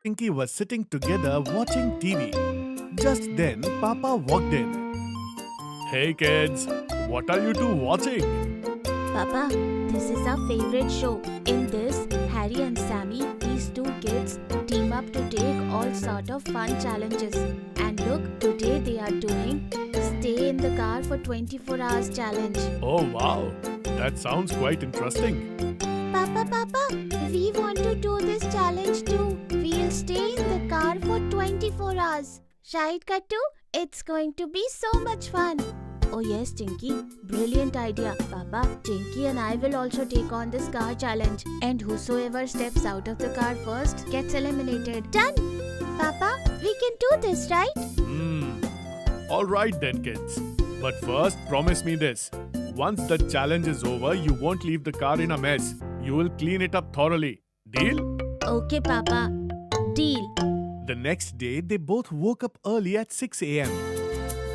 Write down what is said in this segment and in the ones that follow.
Pinky was sitting together watching TV. Just then, Papa walked in. Hey kids, what are you two watching? Papa, this is our favorite show. In this, Harry and Sammy, these two kids, team up to take all sort of fun challenges. And look, today they are doing Stay in the Car for 24 Hours challenge. Oh wow, that sounds quite interesting. Papa, we want to do this challenge too. We'll stay in the car for 24 hours. Right, Kattu? It's going to be so much fun. Oh yes, Tinky. Brilliant idea. Papa, Tinky and I will also take on this car challenge. And whosoever steps out of the car first gets eliminated. Done! Papa, we can do this, right? Alright then kids. But first, promise me this. Once the challenge is over, you won't leave the car in a mess. You will clean it up thoroughly. Deal? Okay, Papa. Deal. The next day, they both woke up early at 6 a.m.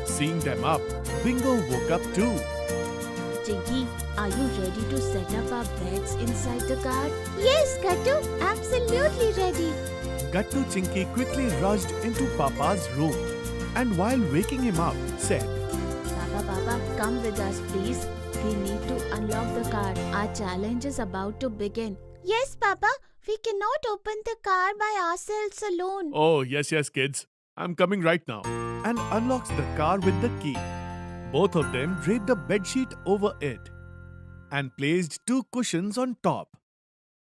Seeing them up, Bingo woke up too. Tinky, are you ready to set up our beds inside the car? Yes, Kattu. Absolutely ready. Gattu Chinky quickly rushed into Papa's room and while waking him up, said, Papa, come with us, please. We need to unlock the car. Our challenge is about to begin. Yes, Papa. We cannot open the car by ourselves alone. Oh, yes, kids. I'm coming right now. And unlocks the car with the key. Both of them draped a bedsheet over it and placed two cushions on top.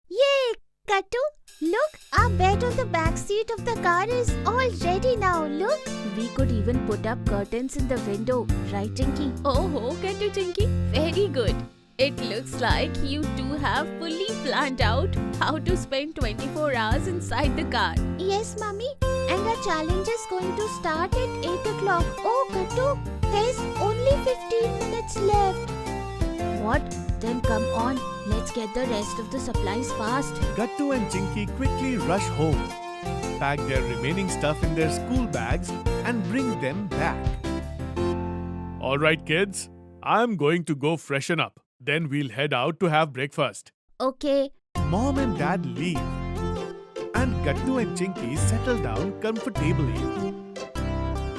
Yay! Kattu, look, our bed on the back seat of the car is all ready now. Look. We could even put up curtains in the window. Right, Tinky? Oh, Kattu, Tinky. Very good. It looks like you two have fully planned out how to spend 24 hours inside the car. Yes, Mummy. And our challenge is going to start at 8 o'clock. Oh, Kattu, there's only 15 minutes left. What? Then come on. Let's get the rest of the supplies fast. Gattu and Chinky quickly rush home, pack their remaining stuff in their school bags and bring them back. Alright kids, I'm going to go freshen up. Then we'll head out to have breakfast. Okay. Mom and Dad leave. And Gattu and Chinky settle down comfortably.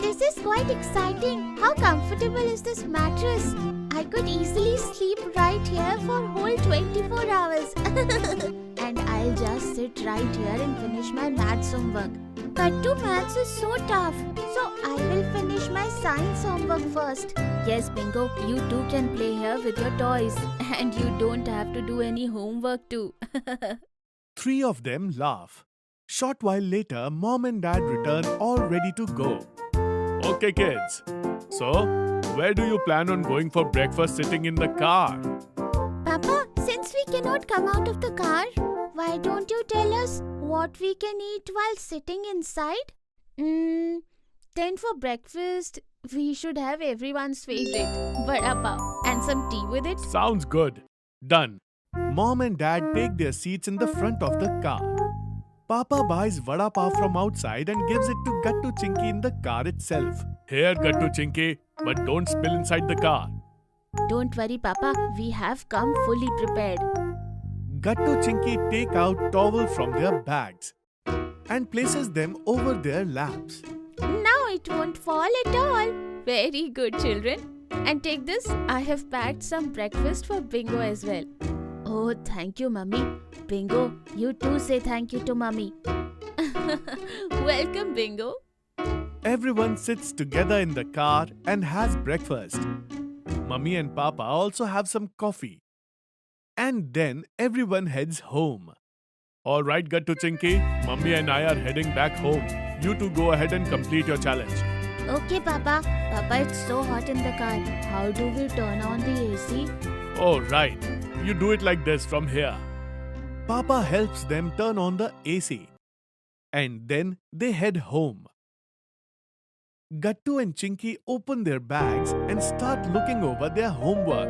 This is quite exciting. How comfortable is this mattress? I could easily sleep right here for whole 24 hours. And I'll just sit right here and finish my maths homework. Kattu, maths is so tough. So I will finish my science homework first. Yes, Bingo, you too can play here with your toys. And you don't have to do any homework too. Three of them laugh. Short while later, Mom and Dad return all ready to go. Okay kids, so where do you plan on going for breakfast sitting in the car? Papa, since we cannot come out of the car, why don't you tell us what we can eat while sitting inside? Then for breakfast, we should have everyone's favorite, vada pav, and some tea with it. Sounds good. Done. Mom and Dad take their seats in the front of the car. Papa buys vada pav from outside and gives it to Gattu Chinky in the car itself. Here, Gattu Chinky, but don't spill inside the car. Don't worry, Papa. We have come fully prepared. Gattu Chinky take out towel from their bags and places them over their laps. Now it won't fall at all. Very good, children. And take this. I have packed some breakfast for Bingo as well. Oh, thank you, Mummy. Bingo, you too say thank you to Mummy. Welcome, Bingo. Everyone sits together in the car and has breakfast. Mummy and Papa also have some coffee. And then everyone heads home. Alright, Gattu Chinky, Mummy and I are heading back home. You two go ahead and complete your challenge. Okay, Papa. Papa, it's so hot in the car. How do we turn on the AC? Oh, right. You do it like this from here. Papa helps them turn on the AC. And then they head home. Gattu and Chinky open their bags and start looking over their homework.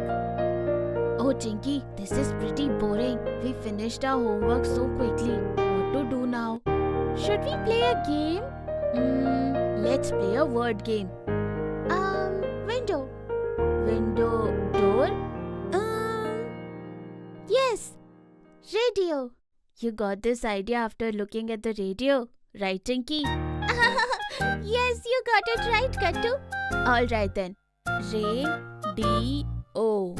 Oh, Chinky, this is pretty boring. We finished our homework so quickly. What to do now? Should we play a game? Let's play a word game. Window. Window, door? Yes. Radio. You got this idea after looking at the radio? Right, Tinky? Yes, you got it right, Gattu. Alright then. Radio.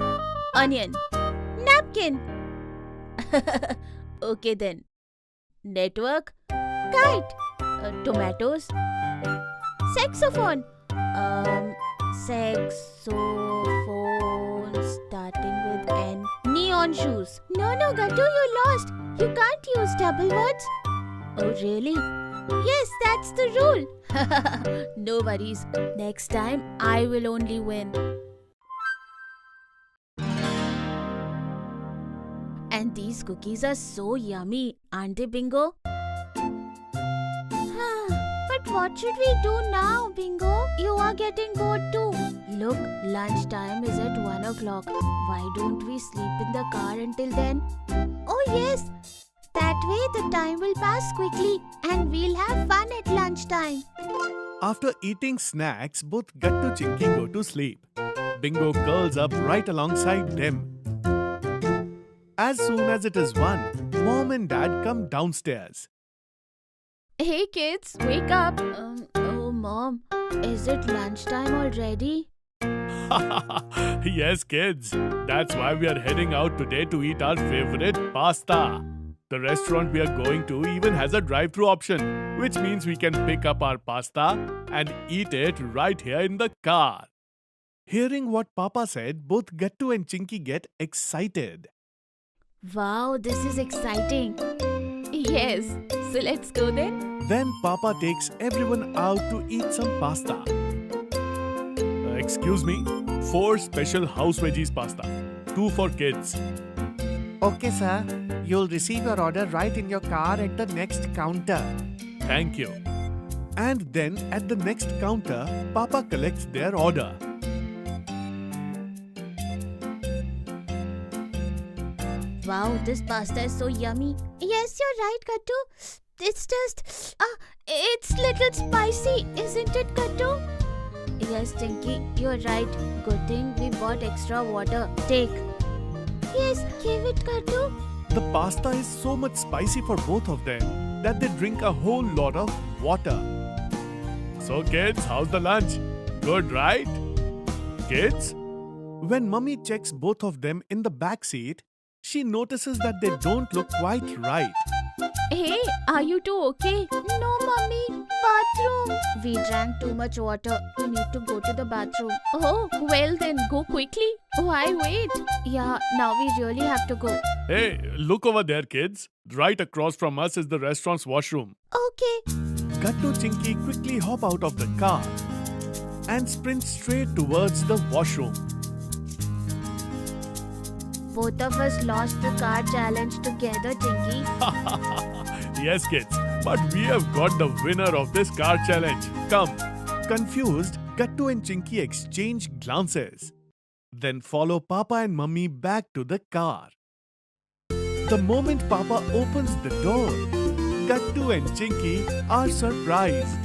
Onion. Napkin. Okay then. Network. Kite. Tomatoes. Saxophone. Saxophone starting with N. Neon shoes. No, Gattu, you lost. You can't use double words. Oh, really? Yes, that's the rule. No worries. Next time, I will only win. And these cookies are so yummy, aren't they, Bingo? But what should we do now, Bingo? You are getting bored too. Look, lunchtime is at 1 o'clock. Why don't we sleep in the car until then? Oh yes, that way the time will pass quickly and we'll have fun at lunchtime. After eating snacks, both Gattu Chinky go to sleep. Bingo curls up right alongside them. As soon as it is 1, Mom and Dad come downstairs. Hey kids, wake up. Oh Mom, is it lunchtime already? Yes, kids. That's why we are heading out today to eat our favorite pasta. The restaurant we are going to even has a drive-thru option, which means we can pick up our pasta and eat it right here in the car. Hearing what Papa said, both Gattu and Chinky get excited. Wow, this is exciting. Yes, so let's go then. Then Papa takes everyone out to eat some pasta. Excuse me, 4 special house veggies pasta, 2 for kids. Okay, sir. You'll receive your order right in your car at the next counter. Thank you. And then at the next counter, Papa collects their order. Wow, this pasta is so yummy. Yes, you're right, Gattu. It's just, it's little spicy, isn't it, Gattu? Yes, Tinky, you're right. Good thing we bought extra water. Take. Yes, give it, Gattu. The pasta is so much spicy for both of them that they drink a whole lot of water. So kids, how's the lunch? Good, right? Kids? When Mummy checks both of them in the back seat, she notices that they don't look quite right. Hey, are you two okay? No, Mummy. Bathroom. We drank too much water. We need to go to the bathroom. Oh, well then, go quickly. Why wait? Yeah, now we really have to go. Hey, look over there, kids. Right across from us is the restaurant's washroom. Okay. Gattu Chinky quickly hop out of the car and sprint straight towards the washroom. Both of us lost the car challenge together, Tinky. Yes, kids, but we have got the winner of this car challenge. Come. Confused, Gattu and Chinky exchange glances. Then follow Papa and Mummy back to the car. The moment Papa opens the door, Gattu and Chinky are surprised.